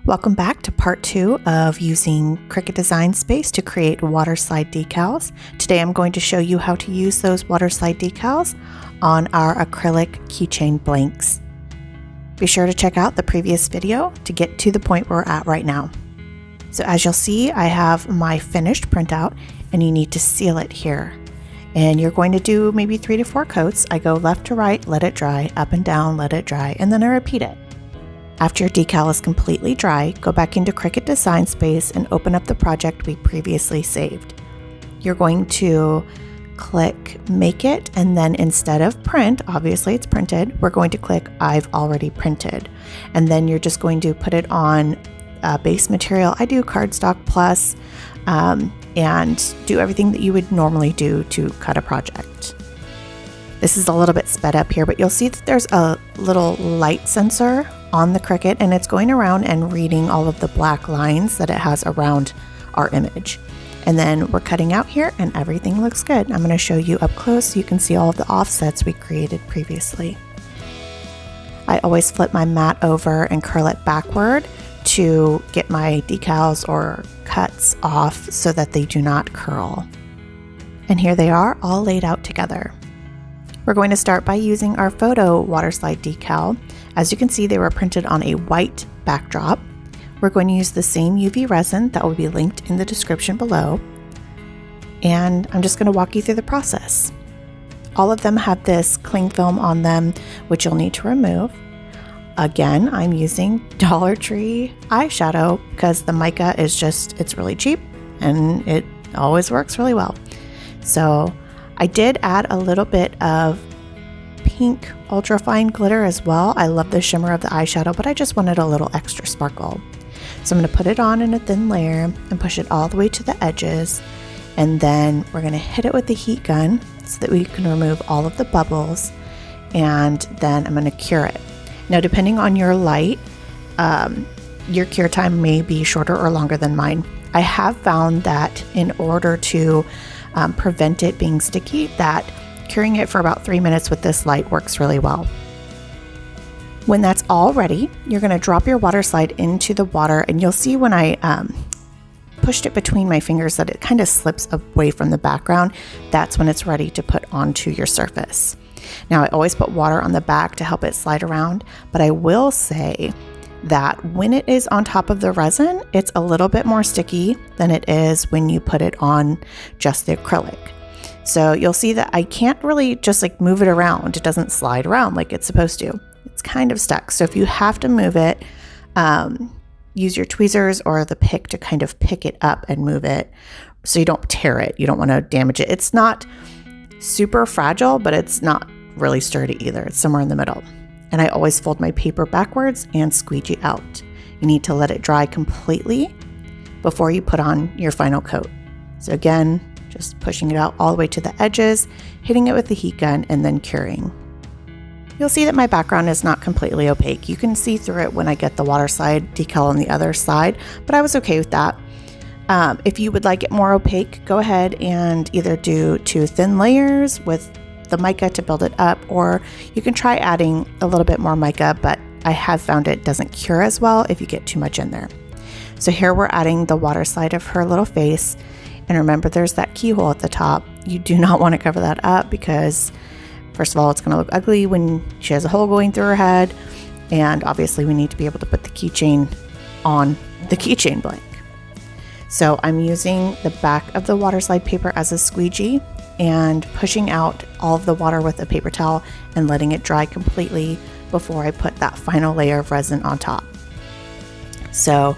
Welcome back to part 2 of using Cricut Design Space to create Waterslide decals. Today I'm going to show you how to use those Waterslide decals on our acrylic keychain blanks. Be sure to check out the previous video to get to the point we're at right now. So as you'll see, I have my finished printout and you need to seal it here. And you're going to do maybe 3 to 4 coats. I go left to right, let it dry, up and down, let it dry, and then I repeat it. After your decal is completely dry, go back into Cricut Design Space and open up the project we previously saved. You're going to click Make It, and then instead of Print, obviously it's printed, we're going to click I've already printed. And then you're just going to put it on base material. I do cardstock plus and do everything that you would normally do to cut a project. This is a little bit sped up here, but you'll see that there's a little light sensor on the Cricut, and it's going around and reading all of the black lines that it has around our image. And then we're cutting out here and everything looks good. I'm going to show you up close so you can see all of the offsets we created previously. I always flip my mat over and curl it backward to get my decals or cuts off so that they do not curl. And here they are all laid out together. We're going to start by using our photo Waterslide decal. As you can see, they were printed on a white backdrop. We're going to use the same UV resin that will be linked in the description below. And I'm just going to walk you through the process. All of them have this cling film on them, which you'll need to remove. Again, I'm using Dollar Tree eyeshadow because the mica is just, it's really cheap and it always works really well. So I did add a little bit of pink ultrafine glitter as well. I love the shimmer of the eyeshadow, but I just wanted a little extra sparkle. So I'm going to put it on in a thin layer and push it all the way to the edges. And then we're going to hit it with the heat gun so that we can remove all of the bubbles. And then I'm going to cure it. Now, depending on your light, your cure time may be shorter or longer than mine. I have found that in order to prevent it being sticky, that curing it for about 3 minutes with this light works really well. When that's all ready, you're going to drop your water slide into the water, and you'll see when I pushed it between my fingers that it kind of slips away from the background. That's when it's ready to put onto your surface. Now, I always put water on the back to help it slide around, but I will say that when it is on top of the resin, it's a little bit more sticky than it is when you put it on just the acrylic. So you'll see that I can't really just like move it around. It doesn't slide around like it's supposed to. It's kind of stuck. So if you have to move it, use your tweezers or the pick to kind of pick it up and move it so you don't tear it. You don't want to damage it. It's not super fragile, but it's not really sturdy either. It's somewhere in the middle. And I always fold my paper backwards and squeegee out. You need to let it dry completely before you put on your final coat. So again, just pushing it out all the way to the edges, hitting it with the heat gun, and then curing. You'll see that my background is not completely opaque. You can see through it when I get the Waterslide decal on the other side, but I was okay with that. If you would like it more opaque, go ahead and either do 2 thin layers with the mica to build it up, or you can try adding a little bit more mica, but I have found it doesn't cure as well if you get too much in there. So here we're adding the water slide of her little face. And remember, there's that keyhole at the top. You do not want to cover that up because, first of all, it's going to look ugly when she has a hole going through her head. And obviously, we need to be able to put the keychain on the keychain blank. So I'm using the back of the water slide paper as a squeegee and pushing out all of the water with a paper towel and letting it dry completely before I put that final layer of resin on top. So,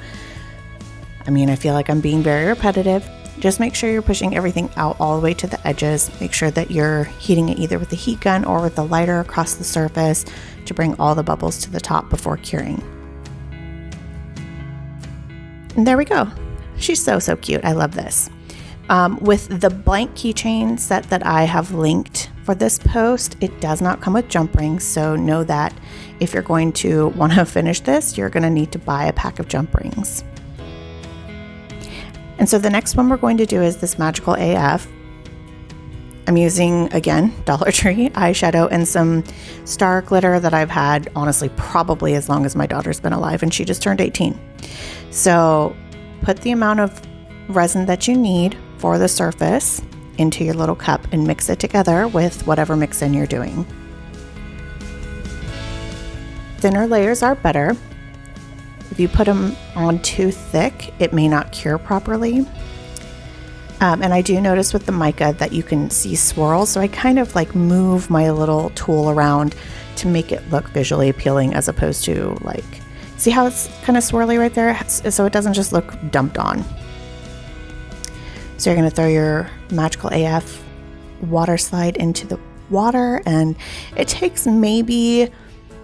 I mean, I feel like I'm being very repetitive. Just make sure you're pushing everything out all the way to the edges. Make sure that you're heating it either with the heat gun or with the lighter across the surface to bring all the bubbles to the top before curing. And there we go. She's so cute. I love this. With the blank keychain set that I have linked for this post, it does not come with jump rings. So know that if you're going to want to finish this, you're going to need to buy a pack of jump rings. And so the next one we're going to do is this Magical AF. I'm using, again, Dollar Tree eyeshadow and some star glitter that I've had, honestly, probably as long as my daughter's been alive, and she just turned 18. So put the amount of resin that you need for the surface into your little cup and mix it together with whatever mix-in you're doing. Thinner layers are better. If you put them on too thick, it may not cure properly. And I do notice with the mica that you can see swirls, so I kind of like move my little tool around to make it look visually appealing, as opposed to like, see how it's kind of swirly right there? So it doesn't just look dumped on. So you're going to throw your Magical AF water slide into the water, and it takes maybe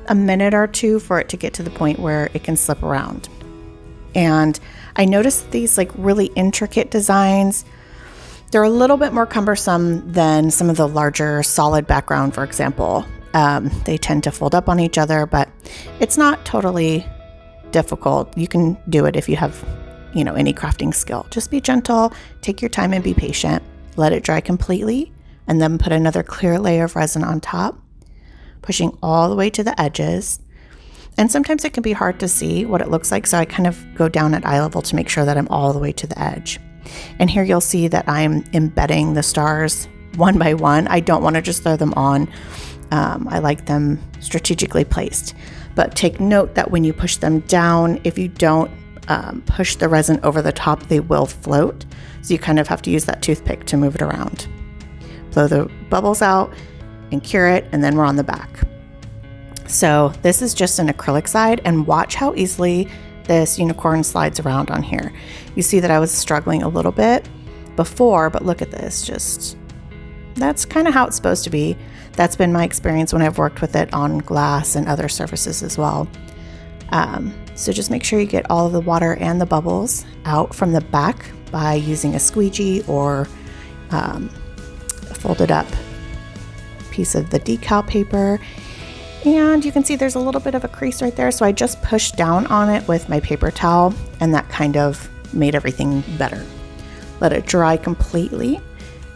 a minute or two for it to get to the point where it can slip around. And I noticed these like really intricate designs, they're a little bit more cumbersome than some of the larger solid background, for example. They tend to fold up on each other, but it's not totally difficult. You can do it if you have, any crafting skill. Just be gentle, take your time and be patient. Let it dry completely, and then put another clear layer of resin on top, pushing all the way to the edges. And sometimes it can be hard to see what it looks like, so I kind of go down at eye level to make sure that I'm all the way to the edge. And here you'll see that I'm embedding the stars one by one. I don't want to just throw them on. I like them strategically placed. But take note that when you push them down, if you don't push the resin over the top, they will float. So you kind of have to use that toothpick to move it around. Blow the bubbles out and cure it, and then we're on the back. So this is just an acrylic side, and watch how easily this unicorn slides around on here. You see that I was struggling a little bit before, but look at this, that's kind of how it's supposed to be. That's been my experience when I've worked with it on glass and other surfaces as well. So just make sure you get all of the water and the bubbles out from the back by using a squeegee or a folded up piece of the decal paper. And you can see there's a little bit of a crease right there, so I just pushed down on it with my paper towel, and that kind of made everything better. Let it dry completely,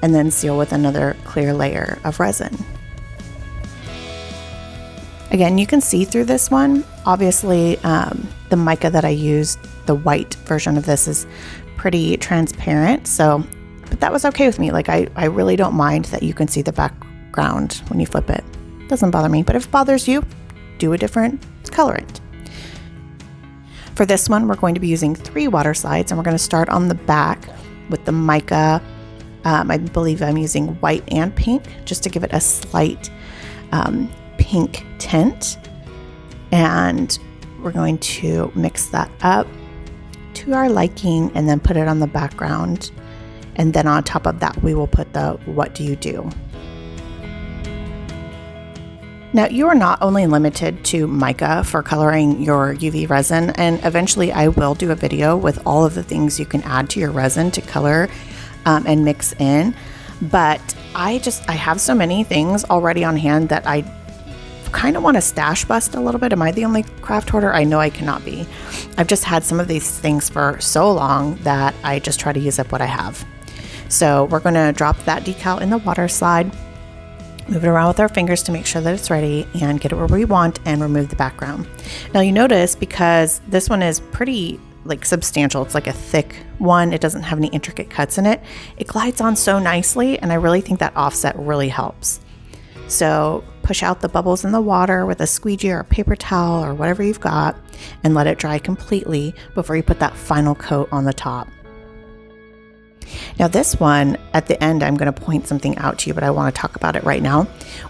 and then seal with another clear layer of resin. Again, you can see through this one. Obviously, the mica that I used, the white version of this, is pretty transparent, but that was okay with me. Like, I really don't mind that you can see the background when you flip it. Doesn't bother me, but if it bothers you, do a different colorant. For this one, we're going to be using 3 water slides, and we're going to start on the back with the mica. I believe I'm using white and pink just to give it a slight pink tint. And we're going to mix that up to our liking and then put it on the background. And then on top of that, we will put the "What do you do?" Now, you are not only limited to mica for coloring your UV resin, and eventually I will do a video with all of the things you can add to your resin to color and mix in, but I have so many things already on hand that I kind of want to stash bust a little bit. Am I the only craft hoarder? I know I cannot be. I've just had some of these things for so long that I just try to use up what I have. So we're going to drop that decal in the water slide, move it around with our fingers to make sure that it's ready, and get it where we want, and remove the background. Now you notice, because this one is pretty substantial, it's like a thick one, it doesn't have any intricate cuts in it, it glides on so nicely, and I really think that offset really helps. So push out the bubbles in the water with a squeegee or a paper towel or whatever you've got, and let it dry completely before you put that final coat on the top. Now this one, at the end, I'm going to point something out to you, but I want to talk about it right now.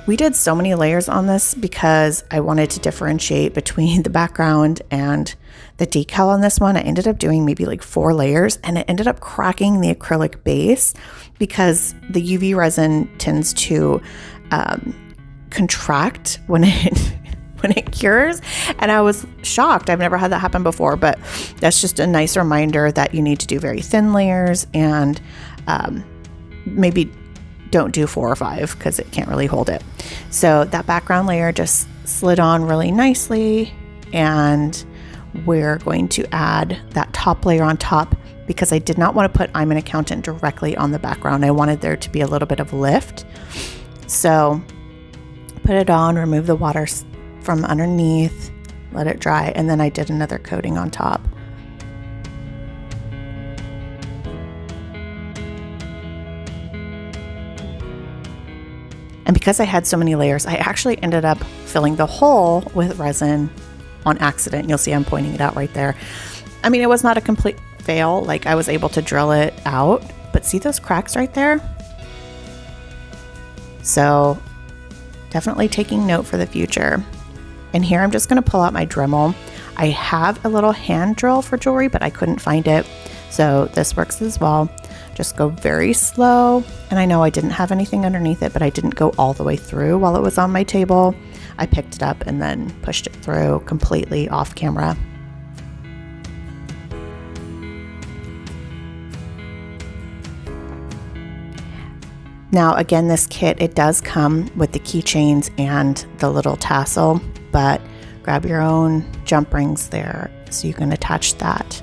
We did so many layers on this because I wanted to differentiate between the background and the decal on this one. I ended up doing maybe 4 layers, and it ended up cracking the acrylic base because the UV resin tends to contract when it cures, and I was shocked. I've never had that happen before, but that's just a nice reminder that you need to do very thin layers, and maybe don't do 4 or 5 because it can't really hold it. So that background layer just slid on really nicely, and we're going to add that top layer on top because I did not want to put I'm an Accountant directly on the background. I wanted there to be a little bit of lift. So put it on, remove the water from underneath, let it dry, and then I did another coating on top. And because I had so many layers, I actually ended up filling the hole with resin on accident. You'll see I'm pointing it out right there. I mean, it was not a complete fail. Like, I was able to drill it out, but see those cracks right there? So definitely taking note for the future. And here I'm just going to pull out my Dremel. I have a little hand drill for jewelry, but I couldn't find it. So this works as well. Just go very slow. And I know I didn't have anything underneath it, but I didn't go all the way through while it was on my table. I picked it up and then pushed it through completely off camera. Now, again, this kit, it does come with the keychains and the little tassel, but grab your own jump rings there so you can attach that.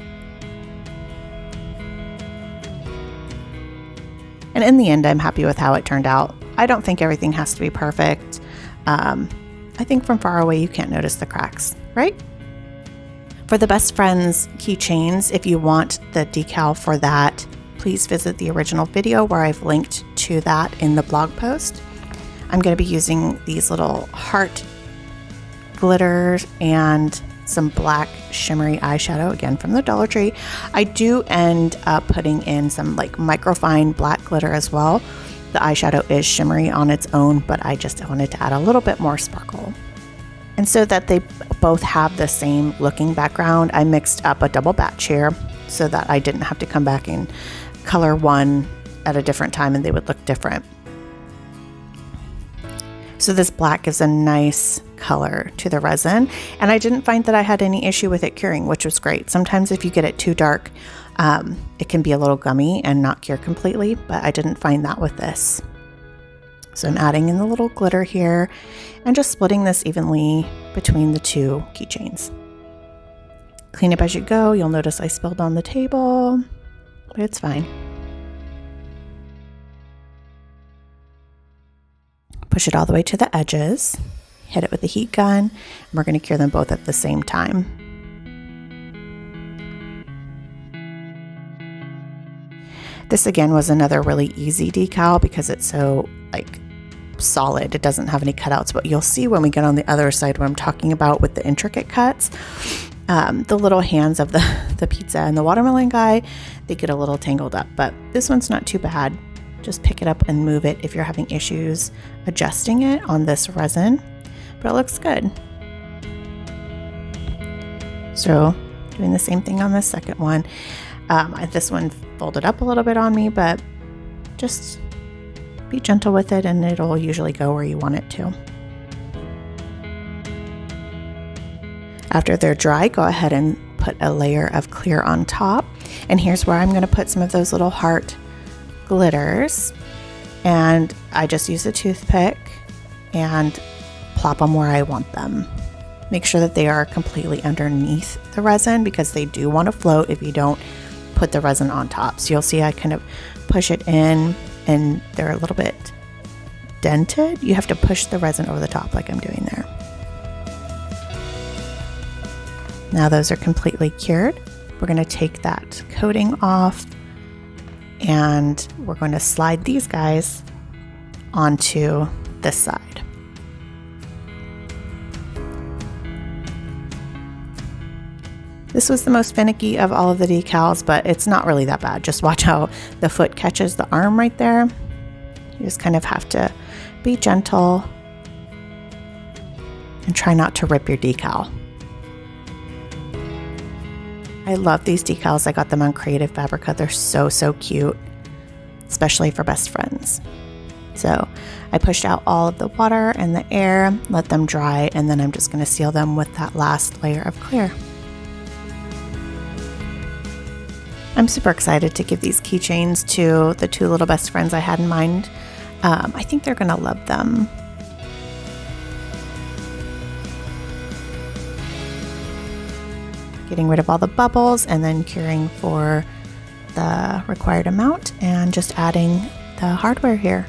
And in the end, I'm happy with how it turned out. I don't think everything has to be perfect. I think from far away, you can't notice the cracks, right? For the Best Friends keychains, if you want the decal for that, please visit the original video where I've linked to that in the blog post. I'm going to be using these little heart glitters and some black shimmery eyeshadow, again from the Dollar Tree. I do end up putting in some like microfine black glitter as well. The eyeshadow is shimmery on its own, but I just wanted to add a little bit more sparkle. And so that they both have the same looking background, I mixed up a double batch here so that I didn't have to come back and color one at a different time and they would look different. So this black gives a nice color to the resin, and I didn't find that I had any issue with it curing, which was great. Sometimes if you get it too dark, it can be a little gummy and not cure completely, but I didn't find that with this. So I'm adding in the little glitter here and just splitting this evenly between the two keychains. Clean up as you go. You'll notice I spilled on the table, but it's fine. Push it all the way to the edges, hit it with the heat gun, and we're going to cure them both at the same time. This again was another really easy decal because it's so like solid. It doesn't have any cutouts, but you'll see when we get on the other side what I'm talking about with the intricate cuts. The little hands of the pizza and the watermelon guy, they get a little tangled up, but this one's not too bad. Just pick it up and move it if you're having issues adjusting it on this resin, but it looks good. So doing the same thing on the second one. This one folded up a little bit on me, but just be gentle with it and it'll usually go where you want it to. After they're dry, go ahead and put a layer of clear on top. And here's where I'm going to put some of those little heart glitters, and I just use a toothpick and plop them where I want them. Make sure that they are completely underneath the resin because they do want to float if you don't put the resin on top. So you'll see I kind of push it in and they're a little bit dented. You have to push the resin over the top like I'm doing there. Now those are completely cured. We're going to take that coating off and we're going to slide these guys onto this side. This was the most finicky of all of the decals, but it's not really that bad. Just watch how the foot catches the arm right there. You just kind of have to be gentle and try not to rip your decal. I love these decals. I got them on Creative Fabrica. They're so cute, especially for best friends. So I pushed out all of the water and the air, let them dry, and then I'm just going to seal them with that last layer of clear. I'm super excited to give these keychains to the two little best friends I had in mind. I think they're going to love them. getting rid of all the bubbles and then curing for the required amount and just adding the hardware here.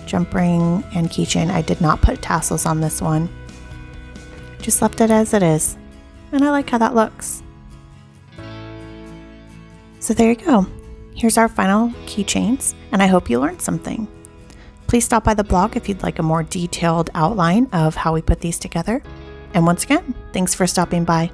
Jump ring and keychain. I did not put tassels on this one. Just left it as it is. And I like how that looks. So there you go. Here's our final keychains, and I hope you learned something. Please stop by the blog if you'd like a more detailed outline of how we put these together. And once again, thanks for stopping by.